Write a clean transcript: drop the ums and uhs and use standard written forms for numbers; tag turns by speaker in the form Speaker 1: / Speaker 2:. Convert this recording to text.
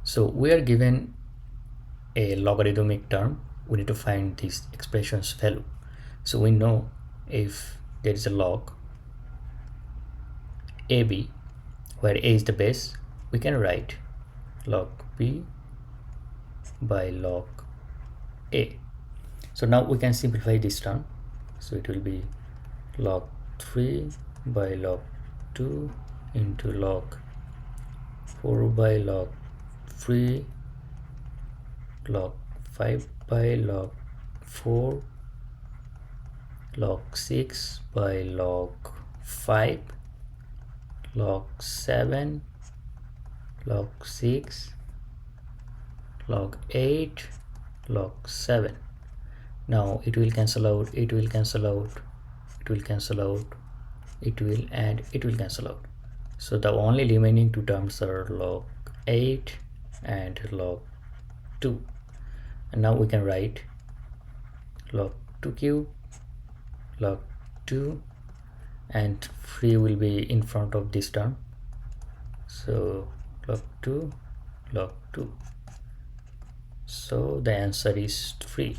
Speaker 1: So we are given a logarithmic term. We need to find this expression's value. So we know if there is a log AB where A is the base, we can write log B by log A. So now we can simplify this term. So it will be log 3 by log 2 into log 4 by log 3 log 5 by log 4 log 6 by log 5 log 7 log 6 log 8 log 7. Now it will cancel out, it will cancel out, it will cancel out, it will, and it will cancel out. So the only remaining two terms are log 8 and log 2. And now we can write log 2 cube log 2, and 3 will be in front of this term. So log 2 log 2. So the answer is 3.